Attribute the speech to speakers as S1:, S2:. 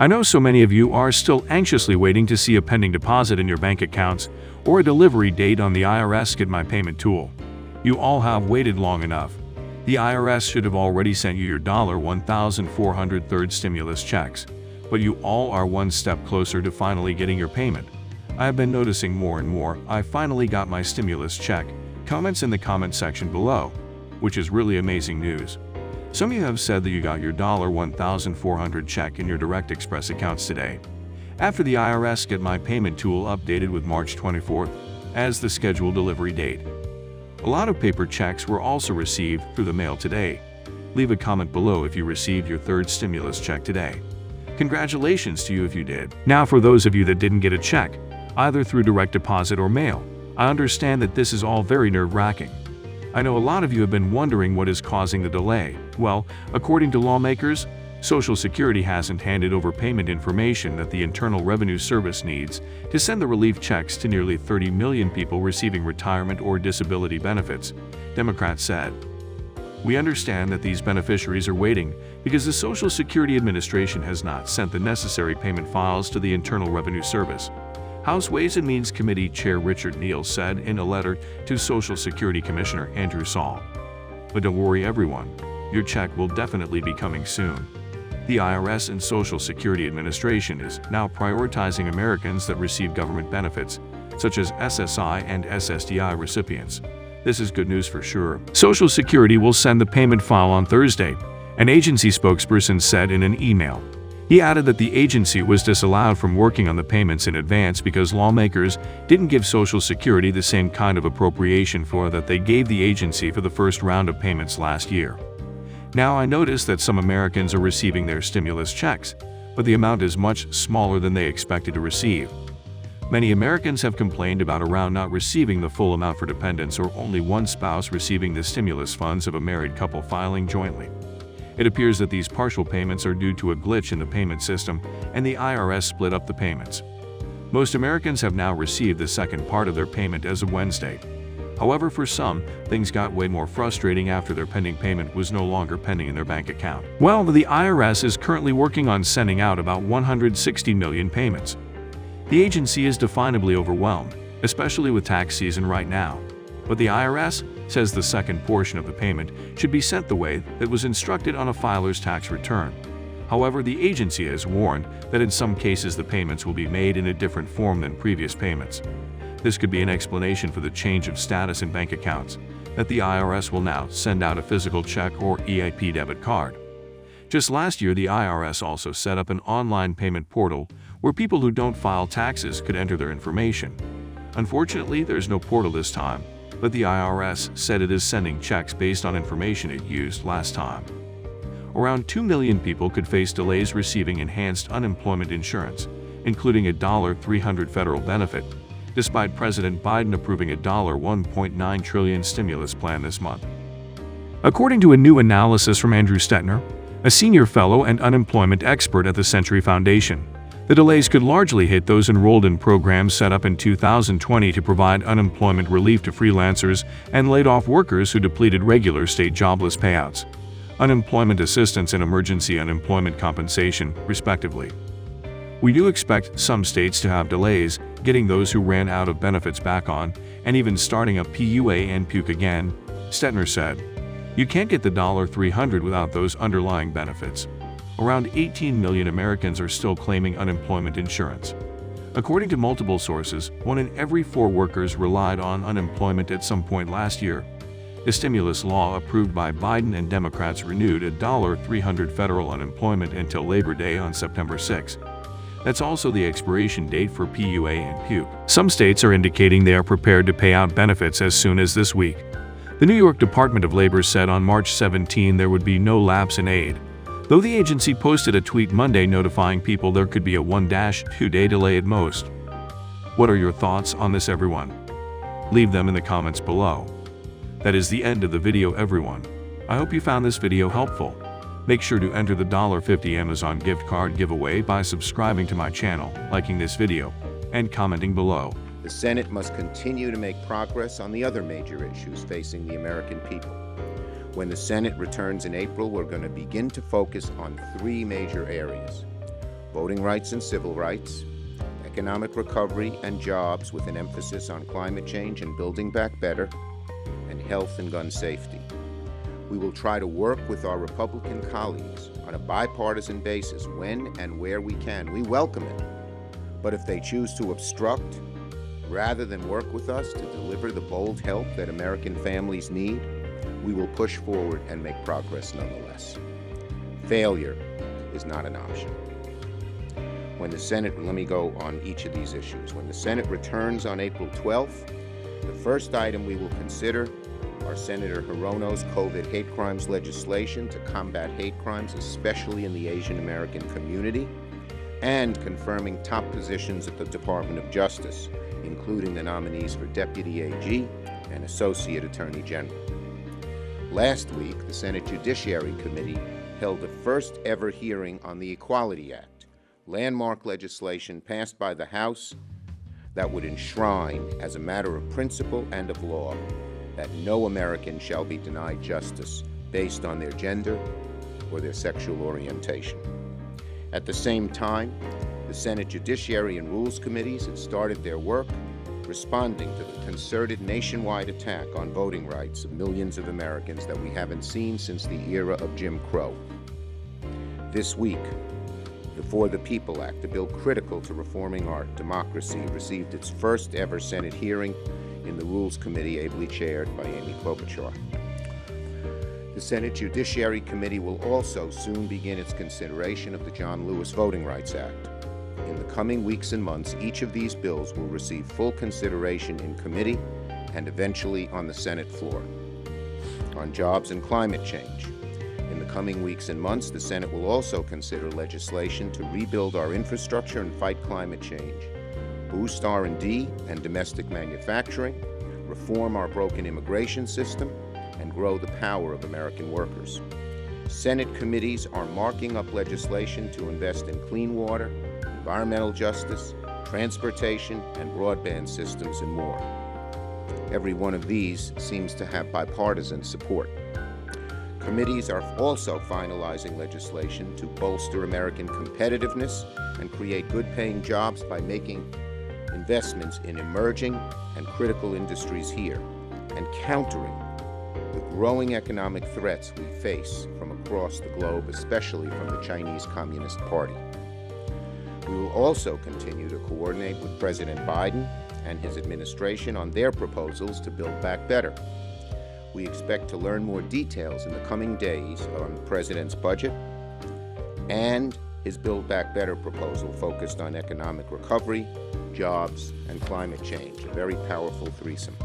S1: I know so many of you are still anxiously waiting to see a pending deposit in your bank accounts or a delivery date on the IRS Get My Payment tool. You all have waited long enough. The IRS should have already sent you your $1,403 stimulus checks, but you all are one step closer to finally getting your payment. I have been noticing more and more. I finally got my stimulus check. Comments in the comment section below, which is really amazing news. Some of you have said that you got your $1,400 check in your Direct Express accounts today, after the IRS Get My Payment tool updated with March 24th as the scheduled delivery date. A lot of paper checks were also received through the mail today. Leave a comment below if you received your third stimulus check today. Congratulations to you if you did. Now for those of you that didn't get a check, either through direct deposit or mail, I understand that this is all very nerve-wracking. I know a lot of you have been wondering what is causing the delay. Well, according to lawmakers, Social Security hasn't handed over payment information that the Internal Revenue Service needs to send the relief checks to nearly 30 million people receiving retirement or disability benefits, Democrats said. We understand that these beneficiaries are waiting because the Social Security Administration has not sent the necessary payment files to the Internal Revenue Service, House Ways and Means Committee Chair Richard Neal said in a letter to Social Security Commissioner Andrew Saul. But don't worry everyone, your check will definitely be coming soon. The IRS and Social Security Administration is now prioritizing Americans that receive government benefits, such as SSI and ssdi recipients. This is good news for sure. Social Security will send the payment file on Thursday, an agency spokesperson said in an email. He added that the agency was disallowed from working on the payments in advance because lawmakers didn't give Social Security the same kind of appropriation for that they gave the agency for the first round of payments last year. Now I notice that some Americans are receiving their stimulus checks, but the amount is much smaller than they expected to receive. Many Americans have complained about around not receiving the full amount for dependents or only one spouse receiving the stimulus funds of a married couple filing jointly. It appears that these partial payments are due to a glitch in the payment system and the IRS split up the payments. Most Americans have now received the second part of their payment as of Wednesday. However, for some, things got way more frustrating after their pending payment was no longer pending in their bank account. Well, the IRS is currently working on sending out about 160 million payments. The agency is definably overwhelmed, especially with tax season right now. But the IRS says the second portion of the payment should be sent the way that was instructed on a filer's tax return. However, the agency has warned that in some cases the payments will be made in a different form than previous payments. This could be an explanation for the change of status in bank accounts, that the IRS will now send out a physical check or EIP debit card. Just last year, the IRS also set up an online payment portal where people who don't file taxes could enter their information. Unfortunately, there's no portal this time, but the IRS said it is sending checks based on information it used last time. Around 2 million people could face delays receiving enhanced unemployment insurance, including a $300 federal benefit, despite President Biden approving a $1.9 trillion stimulus plan this month. According to a new analysis from Andrew Stetner, a senior fellow and unemployment expert at the Century Foundation, the delays could largely hit those enrolled in programs set up in 2020 to provide unemployment relief to freelancers and laid-off workers who depleted regular state jobless payouts, unemployment assistance and emergency unemployment compensation, respectively. We do expect some states to have delays getting those who ran out of benefits back on and even starting up PUA and PUC again, Stetner said. You can't get the $300 without those underlying benefits. Around 18 million Americans are still claiming unemployment insurance. According to multiple sources, 1 in every 4 workers relied on unemployment at some point last year. The stimulus law approved by Biden and Democrats renewed a $300 federal unemployment until Labor Day on September 6. That's also the expiration date for PUA and PUC. Some states are indicating they are prepared to pay out benefits as soon as this week. The New York Department of Labor said on March 17 there would be no lapse in aid, though the agency posted a tweet Monday notifying people there could be a 1-2 day delay at most. What are your thoughts on this, everyone? Leave them in the comments below. That is the end of the video, everyone. I hope you found this video helpful. Make sure to enter the $50 Amazon gift card giveaway by subscribing to my channel, liking this video, and commenting below.
S2: The Senate must continue to make progress on the other major issues facing the American people. When the Senate returns in April, we're going to begin to focus on 3 major areas. voting rights and civil rights, economic recovery and jobs with an emphasis on climate change and building back better, and health and gun safety. We will try to work with our Republican colleagues on a bipartisan basis when and where we can. We welcome it. But if they choose to obstruct, rather than work with us to deliver the bold help that American families need, we will push forward and make progress nonetheless. Failure is not an option. When the Senate, let me go on each of these issues. When the Senate returns on April 12th, the first item we will consider are Senator Hirono's COVID hate crimes legislation to combat hate crimes, especially in the Asian American community, and confirming top positions at the Department of Justice, including the nominees for Deputy AG and Associate Attorney General. Last week, the Senate Judiciary Committee held the first ever hearing on the Equality Act, landmark legislation passed by the House that would enshrine, as a matter of principle and of law, that no American shall be denied justice based on their gender or their sexual orientation. At the same time, the Senate Judiciary and Rules Committees had started their work responding to the concerted nationwide attack on voting rights of millions of Americans that we haven't seen since the era of Jim Crow. This week, the For the People Act, a bill critical to reforming our democracy, received its first ever Senate hearing in the Rules Committee, ably chaired by Amy Klobuchar. The Senate Judiciary Committee will also soon begin its consideration of the John Lewis Voting Rights Act. In the coming weeks and months, each of these bills will receive full consideration in committee and eventually on the Senate floor. On jobs and climate change, in the coming weeks and months, the Senate will also consider legislation to rebuild our infrastructure and fight climate change, boost R&D and domestic manufacturing, reform our broken immigration system, and grow the power of American workers. Senate committees are marking up legislation to invest in clean water, environmental justice, transportation, and broadband systems, and more. Every one of these seems to have bipartisan support. Committees are also finalizing legislation to bolster American competitiveness and create good-paying jobs by making investments in emerging and critical industries here, and countering the growing economic threats we face from across the globe, especially from the Chinese Communist Party. We will also continue to coordinate with President Biden and his administration on their proposals to build back better. We expect to learn more details in the coming days on the President's budget and his Build Back Better proposal focused on economic recovery, jobs, and climate change, a very powerful threesome.